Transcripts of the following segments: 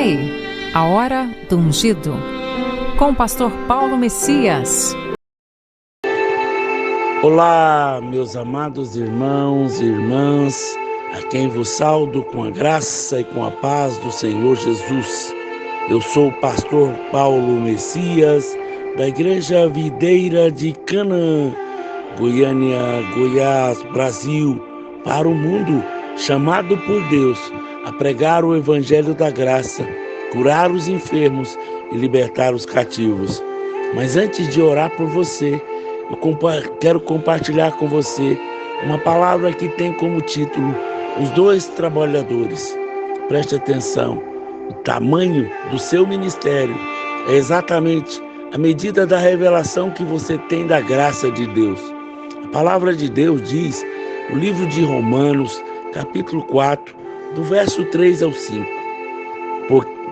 aí, a hora do ungido, com o pastor Paulo Messias. Olá, meus amados irmãos e irmãs, a quem vos saúdo com a graça e com a paz do Senhor Jesus. Eu sou o pastor Paulo Messias, da Igreja Videira de Canaã, Goiânia, Goiás, Brasil, para o mundo, chamado por Deus a pregar o Evangelho da Graça, curar os enfermos e libertar os cativos. Mas antes de orar por você, eu quero compartilhar com você uma palavra que tem como título Os Dois Trabalhadores. Preste atenção, o tamanho do seu ministério é exatamente a medida da revelação que você tem da graça de Deus. A palavra de Deus diz, no livro de Romanos, capítulo 4, do verso 3 ao 5,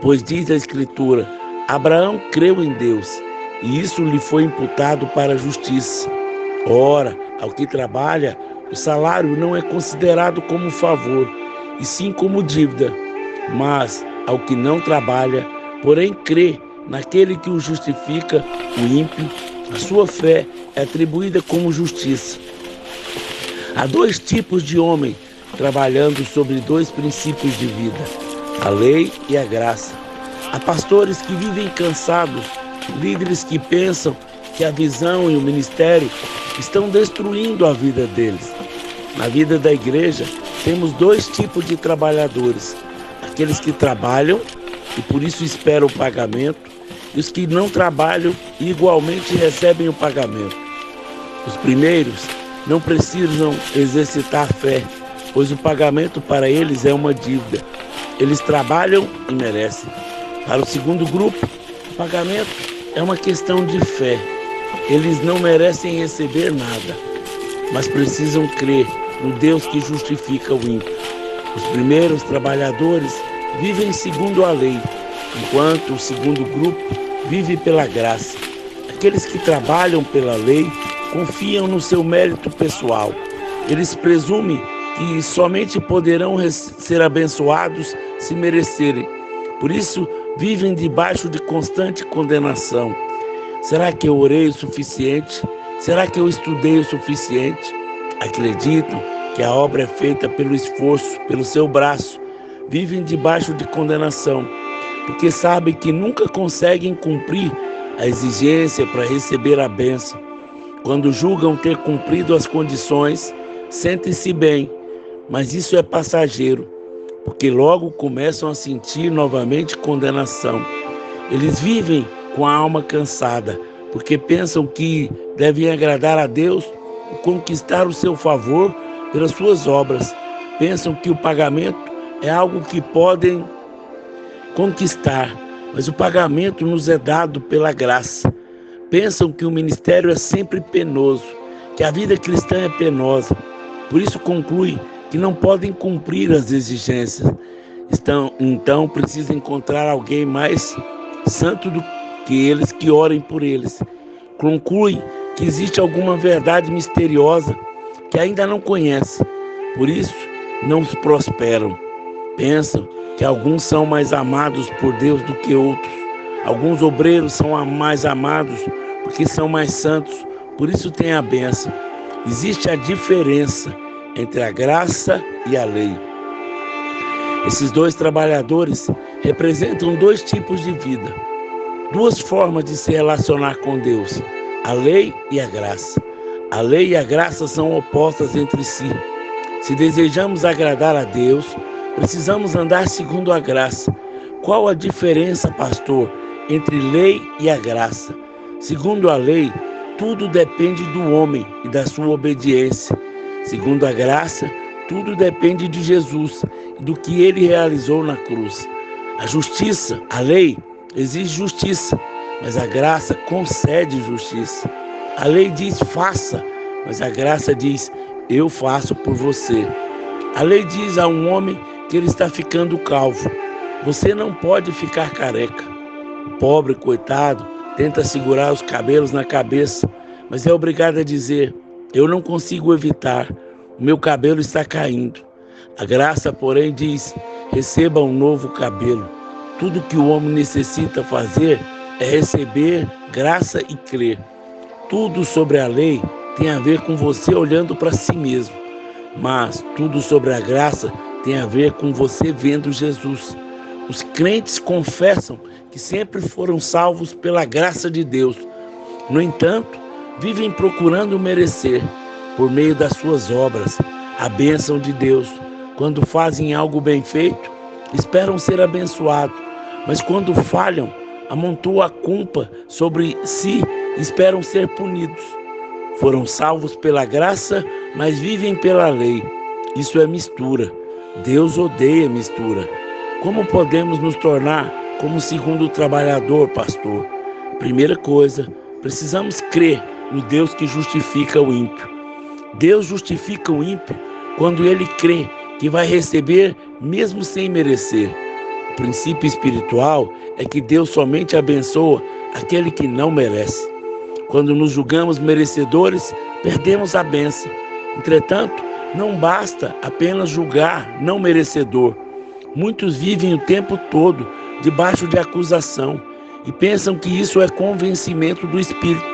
pois diz a Escritura, Abraão creu em Deus, e isso lhe foi imputado para a justiça. Ora, ao que trabalha, o salário não é considerado como favor, e sim como dívida. Mas, ao que não trabalha, porém crê naquele que o justifica, o ímpio, a sua fé é atribuída como justiça. Há dois tipos de homem trabalhando sobre dois princípios de vida, a lei e a graça. Há pastores que vivem cansados, líderes que pensam que a visão e o ministério estão destruindo a vida deles. Na vida da igreja, temos dois tipos de trabalhadores, aqueles que trabalham e por isso esperam o pagamento, e os que não trabalham e igualmente recebem o pagamento. Os primeiros não precisam exercitar fé, pois o pagamento para eles é uma dívida. Eles trabalham e merecem. Para o segundo grupo, o pagamento é uma questão de fé. Eles não merecem receber nada, mas precisam crer no Deus que justifica o ímpio. Os primeiros trabalhadores vivem segundo a lei, enquanto o segundo grupo vive pela graça. Aqueles que trabalham pela lei confiam no seu mérito pessoal. Eles presumem que somente poderão ser abençoados se merecerem. Por isso, vivem debaixo de constante condenação. Será que eu orei o suficiente? Será que eu estudei o suficiente? Acreditam que a obra é feita pelo esforço, pelo seu braço. Vivem debaixo de condenação, porque sabem que nunca conseguem cumprir a exigência para receber a bênção. Quando julgam ter cumprido as condições, sentem-se bem, mas isso é passageiro, porque logo começam a sentir novamente condenação. Eles vivem com a alma cansada, porque pensam que devem agradar a Deus e conquistar o seu favor pelas suas obras. Pensam que o pagamento é algo que podem conquistar, mas o pagamento nos é dado pela graça. Pensam que o ministério é sempre penoso, que a vida cristã é penosa. Por isso concluem que não podem cumprir as exigências. Então precisam encontrar alguém mais santo do que eles, que orem por eles. Concluem que existe alguma verdade misteriosa que ainda não conhecem. Por isso não prosperam. Pensam que alguns são mais amados por Deus do que outros. Alguns obreiros são mais amados porque são mais santos, por isso têm a bênção. Existe a diferença entre a graça e a lei. Esses dois trabalhadores representam dois tipos de vida, duas formas de se relacionar com Deus, a lei e a graça. A lei e a graça são opostas entre si. Se desejamos agradar a Deus, precisamos andar segundo a graça. Qual a diferença, pastor, entre lei e a graça? Segundo a lei, tudo depende do homem e da sua obediência. Segundo a graça, tudo depende de Jesus e do que ele realizou na cruz. A justiça, a lei, exige justiça, mas a graça concede justiça. A lei diz faça, mas a graça diz eu faço por você. A lei diz a um homem que ele está ficando calvo. Você não pode ficar careca. O pobre, coitado, tenta segurar os cabelos na cabeça, mas é obrigado a dizer, eu não consigo evitar, o meu cabelo está caindo. A graça, porém, diz, receba um novo cabelo. Tudo que o homem necessita fazer é receber graça e crer. Tudo sobre a lei tem a ver com você olhando para si mesmo, mas tudo sobre a graça tem a ver com você vendo Jesus. Os crentes confessam que sempre foram salvos pela graça de Deus. No entanto, vivem procurando merecer, por meio das suas obras, a bênção de Deus. Quando fazem algo bem feito, esperam ser abençoados, mas quando falham, amontoam a culpa sobre si e esperam ser punidos. Foram salvos pela graça, mas vivem pela lei. Isso é mistura. Deus odeia mistura. Como podemos nos tornar como segundo trabalhador, pastor? Primeira coisa, precisamos crer no Deus que justifica o ímpio. Deus justifica o ímpio quando ele crê que vai receber mesmo sem merecer. O princípio espiritual é que Deus somente abençoa aquele que não merece. Quando nos julgamos merecedores, perdemos a bênção. Entretanto, não basta apenas julgar não merecedor. Muitos vivem o tempo todo debaixo de acusação e pensam que isso é convencimento do Espírito.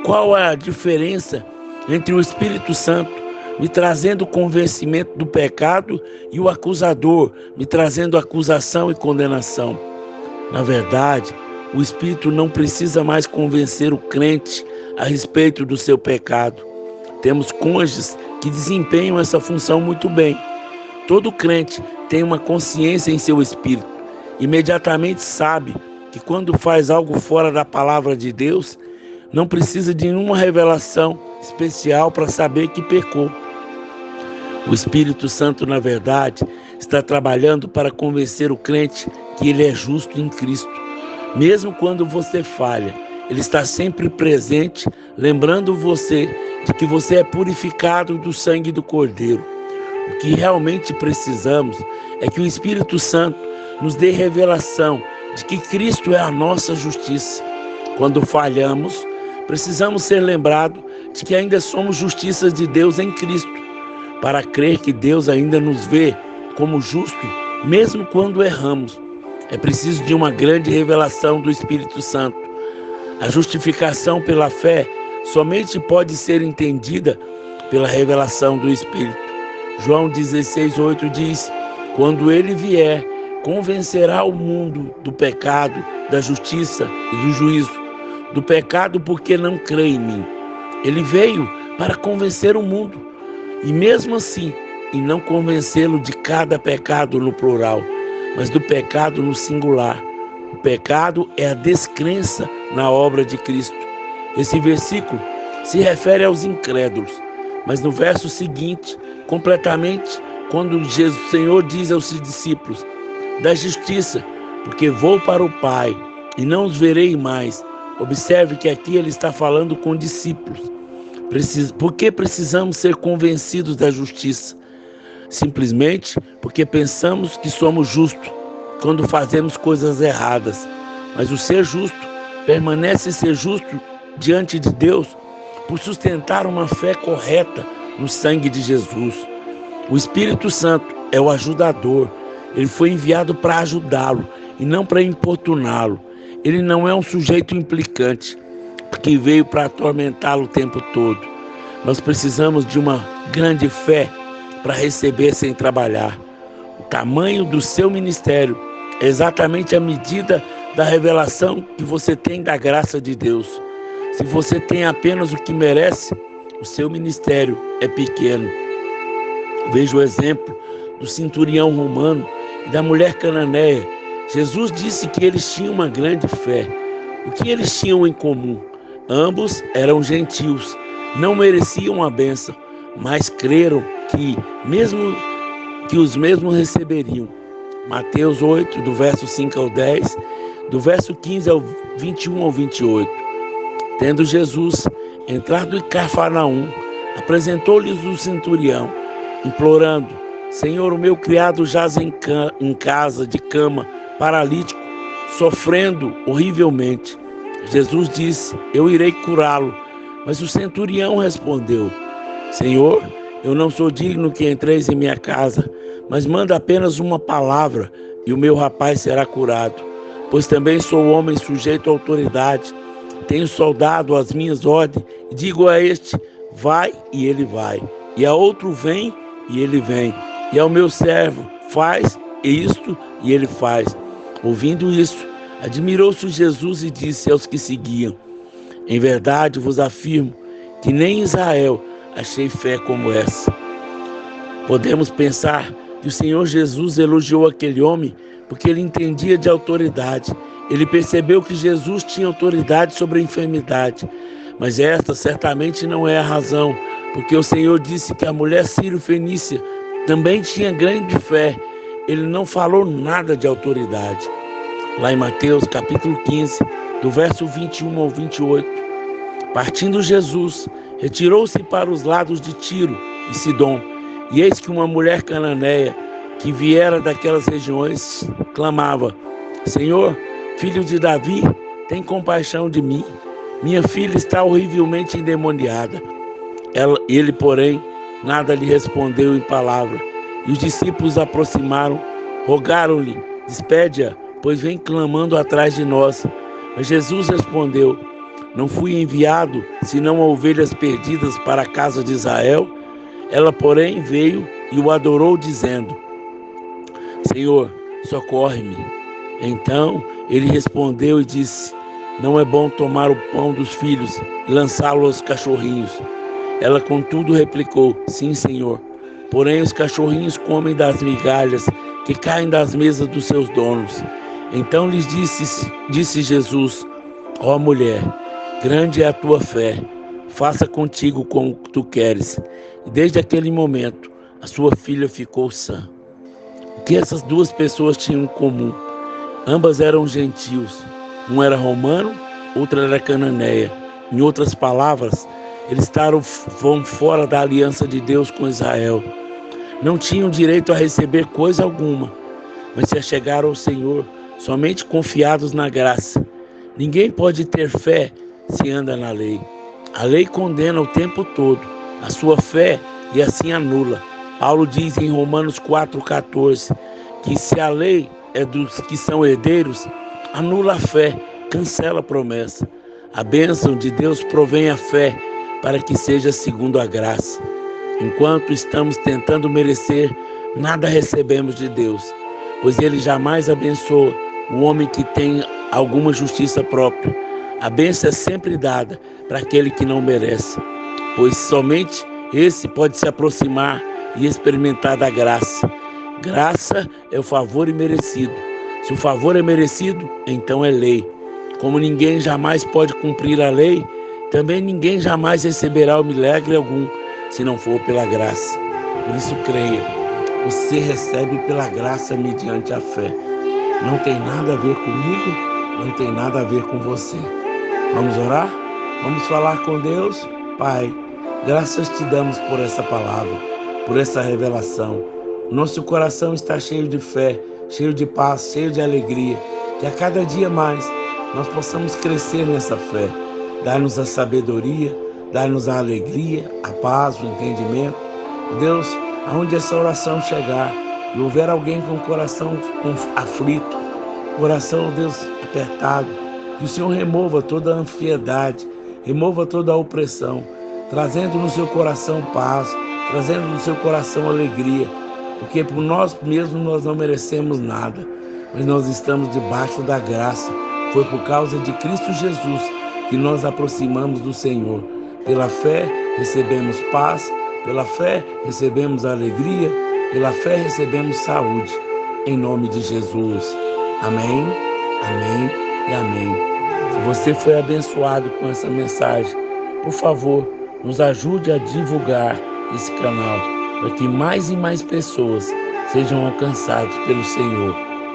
Qual é a diferença entre o Espírito Santo me trazendo convencimento do pecado e o acusador me trazendo acusação e condenação? Na verdade, o Espírito não precisa mais convencer o crente a respeito do seu pecado. Temos cônjuges que desempenham essa função muito bem. Todo crente tem uma consciência em seu espírito. Imediatamente sabe que quando faz algo fora da palavra de Deus, não precisa de nenhuma revelação especial para saber que pecou. O Espírito Santo, na verdade, está trabalhando para convencer o crente que ele é justo em Cristo. Mesmo quando você falha, ele está sempre presente, lembrando você de que você é purificado do sangue do Cordeiro. O que realmente precisamos é que o Espírito Santo nos dê revelação de que Cristo é a nossa justiça. Quando falhamos, precisamos ser lembrados de que ainda somos justiça de Deus em Cristo, para crer que Deus ainda nos vê como justo, mesmo quando erramos. É preciso de uma grande revelação do Espírito Santo. A justificação pela fé somente pode ser entendida pela revelação do Espírito. João 16:8 diz: quando ele vier, convencerá o mundo do pecado, da justiça e do juízo. Do pecado porque não crê em mim. Ele veio para convencer o mundo, e mesmo assim, e não convencê-lo de cada pecado no plural, mas do pecado no singular. O pecado é a descrença na obra de Cristo. Esse versículo se refere aos incrédulos, mas no verso seguinte, completamente, quando o Senhor diz aos seus discípulos: da justiça, porque vou para o Pai e não os verei mais. Observe que aqui ele está falando com discípulos. Por que precisamos ser convencidos da justiça? Simplesmente porque pensamos que somos justos quando fazemos coisas erradas. Mas o ser justo permanece ser justo diante de Deus por sustentar uma fé correta no sangue de Jesus. O Espírito Santo é o ajudador. Ele foi enviado para ajudá-lo e não para importuná-lo. Ele não é um sujeito implicante que veio para atormentá-lo o tempo todo. Nós precisamos de uma grande fé para receber sem trabalhar. O tamanho do seu ministério é exatamente a medida da revelação que você tem da graça de Deus. Se você tem apenas o que merece, o seu ministério é pequeno. Veja o exemplo do centurião romano e da mulher cananeia. Jesus disse que eles tinham uma grande fé. O que eles tinham em comum? Ambos eram gentios, não mereciam a bênção, mas creram que os mesmos receberiam. Mateus 8, do verso 5 ao 10, do verso 15 ao 21 ao 28. Tendo Jesus entrado em Cafarnaum, apresentou-lhes o centurião, implorando: Senhor, o meu criado jaz em casa de cama, paralítico, sofrendo horrivelmente. Jesus disse: eu irei curá-lo. Mas o centurião respondeu: Senhor, eu não sou digno que entreis em minha casa, mas manda apenas uma palavra e o meu rapaz será curado. Pois também sou homem sujeito à autoridade, tenho soldado às minhas ordens, e digo a este, vai, e ele vai, e a outro, vem, e ele vem, e ao meu servo, faz isto, e ele faz. Ouvindo isso, admirou-se Jesus e disse aos que seguiam, em verdade vos afirmo que nem em Israel achei fé como essa. Podemos pensar que o Senhor Jesus elogiou aquele homem porque ele entendia de autoridade. Ele percebeu que Jesus tinha autoridade sobre a enfermidade. Mas esta certamente não é a razão, porque o Senhor disse que a mulher sírio-fenícia também tinha grande fé. Ele não falou nada de autoridade. Lá em Mateus capítulo 15, do verso 21 ao 28. Partindo Jesus, retirou-se para os lados de Tiro e Sidom. E eis que uma mulher cananeia, que viera daquelas regiões, clamava, Senhor, filho de Davi, tem compaixão de mim. Minha filha está horrivelmente endemoniada. Ele, porém, nada lhe respondeu em palavra. E os discípulos aproximaram, rogaram-lhe, despede-a, pois vem clamando atrás de nós. Mas Jesus respondeu, não fui enviado, senão a ovelhas perdidas para a casa de Israel. Ela, porém, veio e o adorou, dizendo, Senhor, socorre-me. Então ele respondeu e disse, não é bom tomar o pão dos filhos e lançá-lo aos cachorrinhos. Ela, contudo, replicou, sim, Senhor. Porém, os cachorrinhos comem das migalhas que caem das mesas dos seus donos. Então lhes disse Jesus, ó mulher, grande é a tua fé, faça contigo como tu queres. E desde aquele momento, a sua filha ficou sã. O que essas duas pessoas tinham em comum? Ambas eram gentios. Um era romano, outra era cananeia. Em outras palavras, eles estavam fora da aliança de Deus com Israel. Não tinham direito a receber coisa alguma, mas se achegaram ao Senhor somente confiados na graça. Ninguém pode ter fé se anda na lei. A lei condena o tempo todo a sua fé e assim anula. Paulo diz em Romanos 4,14 que se a lei é dos que são herdeiros, anula a fé, cancela a promessa. A bênção de Deus provém a fé para que seja segundo a graça. Enquanto estamos tentando merecer, nada recebemos de Deus, pois Ele jamais abençoa o homem que tem alguma justiça própria. A bênção é sempre dada para aquele que não merece, pois somente esse pode se aproximar e experimentar da graça. Graça é o favor imerecido. Se o favor é merecido, então é lei. Como ninguém jamais pode cumprir a lei, também ninguém jamais receberá o milagre algum, se não for pela graça. Por isso creia, você recebe pela graça mediante a fé. Não tem nada a ver comigo, não tem nada a ver com você. Vamos orar? Vamos falar com Deus? Pai, graças te damos por essa palavra, por essa revelação. Nosso coração está cheio de fé, cheio de paz, cheio de alegria. Que a cada dia mais nós possamos crescer nessa fé. Dá-nos a sabedoria, dá-nos a alegria, a paz, o entendimento. Deus, aonde essa oração chegar e houver alguém com o coração aflito, coração, Deus, apertado, que o Senhor remova toda a ansiedade, remova toda a opressão, trazendo no seu coração paz, trazendo no seu coração alegria, porque por nós mesmos nós não merecemos nada, mas nós estamos debaixo da graça. Foi por causa de Cristo Jesus que nós aproximamos do Senhor. Pela fé recebemos paz, pela fé recebemos alegria, pela fé recebemos saúde. Em nome de Jesus. Amém, amém e amém. Se você foi abençoado com essa mensagem, por favor, nos ajude a divulgar esse canal, para que mais e mais pessoas sejam alcançadas pelo Senhor.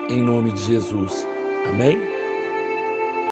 Em nome de Jesus. Amém?